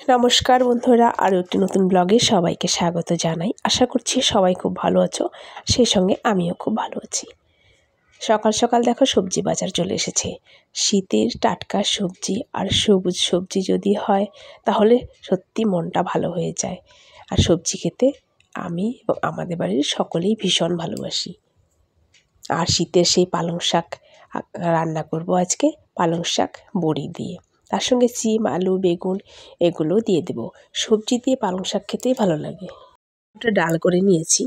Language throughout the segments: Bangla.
নমস্কার বন্ধুরা, আরও একটি নতুন ব্লগে সবাইকে স্বাগত জানাই। আশা করছি সবাই খুব ভালো আছো, সেই সঙ্গে আমিও খুব ভালো আছি। সকাল সকাল দেখো সবজি বাজার চলে এসেছে। শীতের টাটকা সবজি আর সবুজ সবজি যদি হয় তাহলে সত্যি মনটা ভালো হয়ে যায়। আর সবজি খেতে আমি এবং আমাদের বাড়ির সকলেই ভীষণ ভালোবাসি। আর শীতের সেই পালং শাক রান্না করব আজকে, পালং শাক বড়ি দিয়ে। তার সঙ্গে সিম, আলু, বেগুন এগুলোও দিয়ে দেবো। সবজি দিয়ে পালং শাক খেতেই ভালো লাগে। একটা ডাল করে নিয়েছি,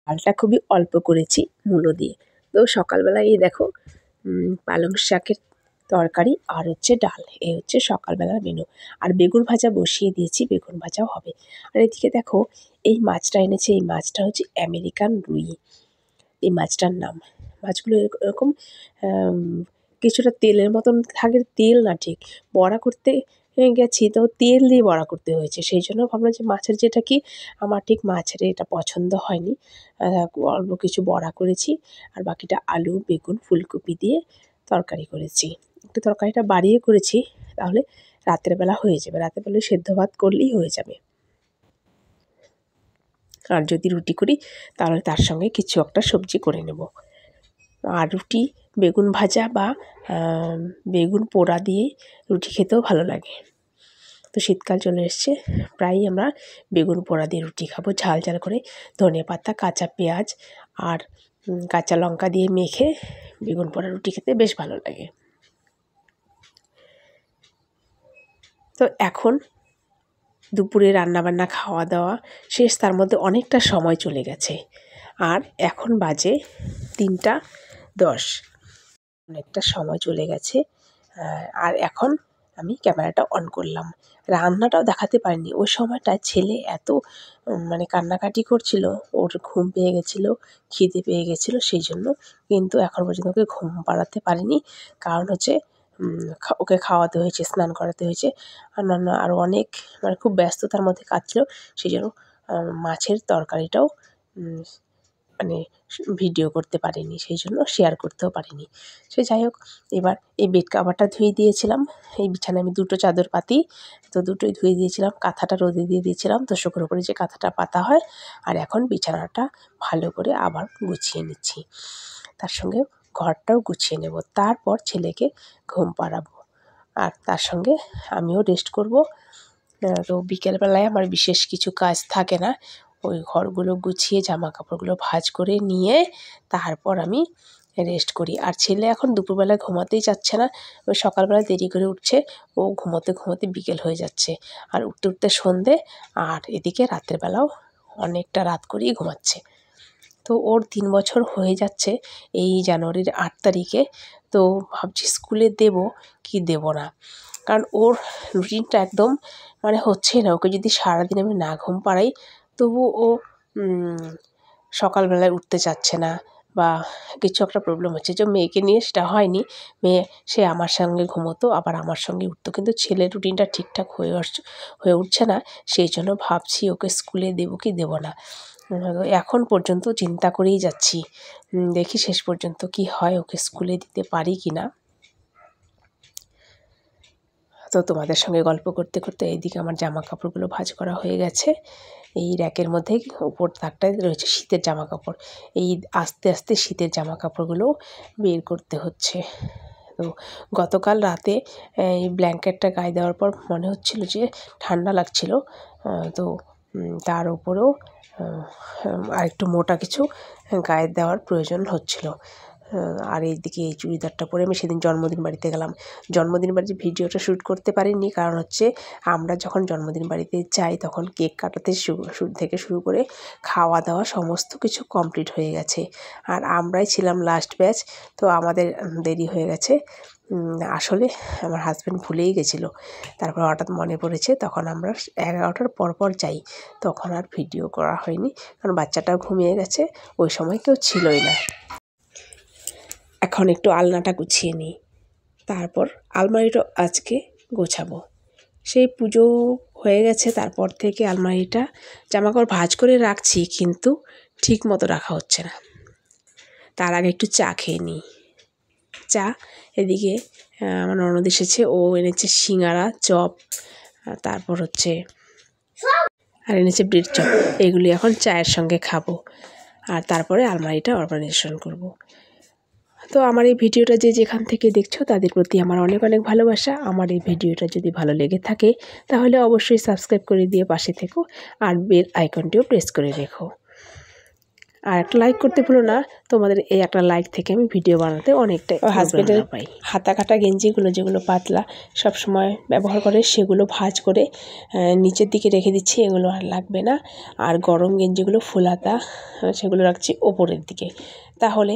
ডালটা খুবই অল্প করেছি মূলো দিয়ে। তো সকালবেলা এই দেখো পালং শাকের তরকারি আর হচ্ছে ডাল, এই হচ্ছে সকালবেলার মেনু। আর বেগুন ভাজা বসিয়ে দিয়েছি, বেগুন ভাজাও হবে। আর এদিকে দেখো এই মাছটা এনেছে, এই মাছটা হচ্ছে আমেরিকান রুই। এই মাছটার নাম, মাছগুলো এরকম কিছুটা তেলের মতন থাকে, তেল না ঠিক, বড়া করতে গেছি তো তেল দিয়ে বড়া করতে হয়েছে। সেই জন্য ভাবলাম যে মাছের যেটা কি আমার ঠিক মাছের এটা পছন্দ হয়নি, অল্প কিছু বড়া করেছি আর বাকিটা আলু, বেগুন, ফুলকপি দিয়ে তরকারি করেছি। একটু তরকারিটা বাড়িয়ে করেছি, তাহলে রাতের বেলা হয়ে যাবে, রাতের বেলায় সেদ্ধ ভাত করলেই হয়ে যাবে। আর যদি রুটি করি তাহলে তার সঙ্গে কিছু একটা সবজি করে নেব। আর রুটি বেগুন ভাজা বা বেগুন পোড়া দিয়ে রুটি খেতেও ভালো লাগে। তো শীতকাল চলে এসছে, প্রায়ই আমরা বেগুন পোড়া দিয়ে রুটি খাবো, ঝাল ঝাল করে ধনেপাতা, কাঁচা পেঁয়াজ আর কাঁচা লঙ্কা দিয়ে মেখে বেগুন পোড়া রুটি খেতে বেশ ভালো লাগে। তো এখন দুপুরে রান্নাবান্না খাওয়া দাওয়া শেষ, তার মধ্যে অনেকটা সময় চলে গেছে। আর এখন বাজে 3টা 10, অনেকটা সময় চলে গেছে। আর এখন আমি ক্যামেরাটা অন করলাম। রান্নাটাও দেখাতে পারিনি, ওই সময়টায় ছেলে এত মানে কান্নাকাটি করছিল, ওর ঘুম পেয়ে গেছিলো, খিদে পেয়ে গেছিলো, সেই জন্য কিন্তু এখন পর্যন্ত ওকে ঘুম পাড়াতে পারিনি। কারণ হচ্ছে ওকে খাওয়াতে হয়েছে, স্নান করাতে হয়েছে, অন্যান্য আরও অনেক মানে খুব ব্যস্ততার মধ্যে কাজ ছিল। সেই জন্য মাছের তরকারিটাও মানে ভিডিও করতে পারিনি, সেই জন্য শেয়ার করতেও পারিনি। সে যাই হোক, এবার এই বেড কাভারটা ধুয়ে দিয়েছিলাম। এই বিছানায় আমি 2টো চাদর পাতি, তো দুটোই ধুয়ে দিয়েছিলাম, কাঁথাটা রোদে দিয়ে দিয়েছিলাম তোষকের উপরে যে কাঁথাটা পাতা হয়। আর এখন বিছানাটা ভালো করে আবার গুছিয়ে নিচ্ছি, তার সঙ্গে ঘরটাও গুছিয়ে নেব, তারপর ছেলেকে ঘুম পাড়াবো আর তার সঙ্গে আমিও রেস্ট করব। তো বিকেলবেলায় আমার বিশেষ কিছু কাজ থাকে না, ওই ঘরগুলো গুছিয়ে জামা কাপড়গুলো ভাঁজ করে নিয়ে তারপর আমি রেস্ট করি। আর ছেলে এখন দুপুরবেলায় ঘুমাতেই চাচ্ছে না, ওই সকালবেলা দেরি করে উঠছে, ও ঘুমোতে ঘুমোতে বিকেল হয়ে যাচ্ছে, আর উঠতে উঠতে সন্ধে, আর এদিকে রাতের বেলাও অনেকটা রাত করেই ঘুমাচ্ছে। তো ওর 3 বছর হয়ে যাচ্ছে এই জানুয়ারির 8 তারিখে। তো ভাবছি স্কুলে দেব কি দেব না, কারণ ওর রুটিনটা একদম মানে হচ্ছেই না। ওকে যদি সারাদিন আমি না ঘুম পাড়াই তবু ও সকালবেলায় উঠতে চাচ্ছে না, বা কিছু একটা প্রবলেম হচ্ছে। যে মেয়েকে নিয়ে সেটা হয়নি, মেয়ে সে আমার সঙ্গে ঘুমোতো আবার আমার সঙ্গে উঠতো, কিন্তু ছেলের রুটিনটা ঠিকঠাক হয়ে উঠছে না। সেই জন্য ভাবছি ওকে স্কুলে দেবো কি দেবো না। এখন পর্যন্ত চিন্তা করেই যাচ্ছি, দেখি শেষ পর্যন্ত কি হয়, ওকে স্কুলে দিতে পারি কি না। তো তোমাদের সঙ্গে গল্প করতে করতে এইদিকে আমার জামা কাপড়গুলো ভাঁজ করা হয়ে গেছে। এই র্যাকের মধ্যে উপর তাকটায় রয়েছে শীতের জামা কাপড়, এই আস্তে আস্তে শীতের জামা কাপড়গুলোও বের করতে হচ্ছে। তো গতকাল রাতে এই ব্ল্যাঙ্কেটটা গায়ে দেওয়ার পর মনে হচ্ছিল যে ঠান্ডা লাগছিল, তো তার উপরেও আরেকটু মোটা কিছু গায়ে দেওয়ার প্রয়োজন হচ্ছিল। আর এইদিকে এই চুড়িদারটা পরে আমি সেদিন জন্মদিন বাড়িতে গেলাম। জন্মদিন বাড়িতে ভিডিওটা শ্যুট করতে পারিনি, কারণ হচ্ছে আমরা যখন জন্মদিন বাড়িতে যাই তখন কেক কাটাতে থেকে শুরু করে খাওয়া দাওয়া সমস্ত কিছু কমপ্লিট হয়ে গেছে, আর আমরাই ছিলাম লাস্ট ব্যাচ। তো আমাদের দেরি হয়ে গেছে। আসলে আমার হাজব্যান্ড ভুলেই গেছিলো, তারপর হঠাৎ মনে পড়েছে, তখন আমরা 11টার পর যাই, তখন আর ভিডিও করা হয়নি, কারণ বাচ্চাটাও ঘুমিয়ে গেছে, ওই সময় কেউ ছিলই না। এখন একটু আলনাটা গুছিয়ে নিই, তারপর আলমারিটা আজকে গোছাবো। সেই পুজো হয়ে গেছে, তারপর থেকে আলমারিটা জামাকাপড় ভাঁজ করে রাখছি, কিন্তু ঠিক মতো রাখা হচ্ছে না। তার আগে একটু চা খেয়ে নিই। চা, এদিকে আমার ননদ এসেছে, ও এনেছে সিঙ্গারা, চপ, তারপর হচ্ছে আর এনেছে ব্রেড চপ। এগুলি এখন চায়ের সঙ্গে খাবো, আর তারপরে আলমারিটা অর্গানাইজেশন করব। তো আমার এই ভিডিওটা যে যেখান থেকে দেখছো তাদের প্রতি আমার অনেক অনেক ভালোবাসা। আমার এই ভিডিওটা যদি ভালো লেগে থাকে তাহলে অবশ্যই সাবস্ক্রাইব করে দিয়ে পাশে থেকো, আর বেল আইকনটিও প্রেস করে রেখো। আর একটা লাইক করতে ভুলো না, তোমাদের এই একটা লাইক থেকে আমি ভিডিও বানাতে অনেকটাই হাজবেন্ডের পাই। হাতা কাটা গেঞ্জিগুলো যেগুলো পাতলা সব সময় ব্যবহার করে সেগুলো ভাঁজ করে নিচের দিকে রেখে দিচ্ছি, এগুলো আর লাগবে না। আর গরম গেঞ্জিগুলো ফুল হাতা সেগুলো রাখছি ওপরের দিকে, তাহলে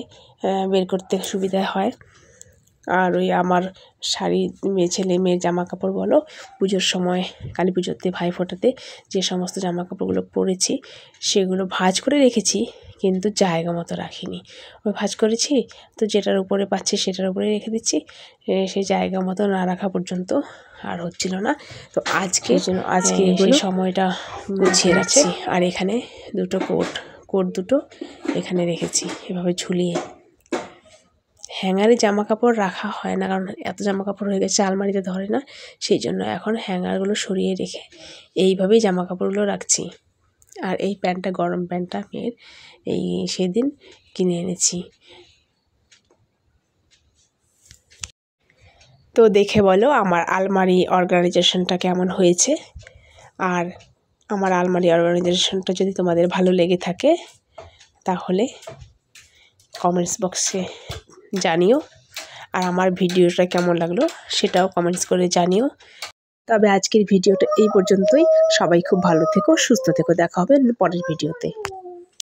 বের করতে সুবিধা হয়। আর ওই আমার শাড়ি, ছেলে মেয়ের জামা কাপড় বলো, পুজোর সময় কালী পুজোতে ভাই ফোটাতে যে সমস্ত জামা কাপড়গুলো পরেছি সেগুলো ভাঁজ করে রেখেছি, কিন্তু জায়গা মতো রাখিনি। ওই ভাঁজ করেছি তো যেটার উপরে পাচ্ছি সেটার উপরে রেখে দিচ্ছি, সেই জায়গা মতো না রাখা পর্যন্ত আর হচ্ছিল না। তো আজকে সেই সময়টা গুছিয়ে রাখছি। আর এখানে দুটো কোট দুটো এখানে রেখেছি এভাবে ঝুলিয়ে। হ্যাঙ্গারে জামা কাপড় রাখা হয় না, কারণ এত জামা কাপড় হয়ে গেছে আলমারিতে ধরে না, সেই জন্য এখন হ্যাঙ্গারগুলো সরিয়ে রেখে এইভাবেই জামা কাপড়গুলো রাখছি। আর এই প্যান্টটা, গরম প্যান্টটা মেয়ের এই সেদিন কিনে এনেছি। তো দেখে বলো আমার আলমারি অর্গানাইজেশনটা কেমন হয়েছে। আর আমার আলমারি অর্গানাইজেশনটা যদি তোমাদের ভালো লেগে থাকে তাহলে কমেন্টস বক্সে জানিও, আর আমার ভিডিওটা কেমন লাগলো সেটাও কমেন্টস করে জানিও। তবে আজকের ভিডিওটা এই পর্যন্তই। সবাই খুব ভালো থেকো, সুস্থ থেকো, দেখা হবে পরের ভিডিওতে।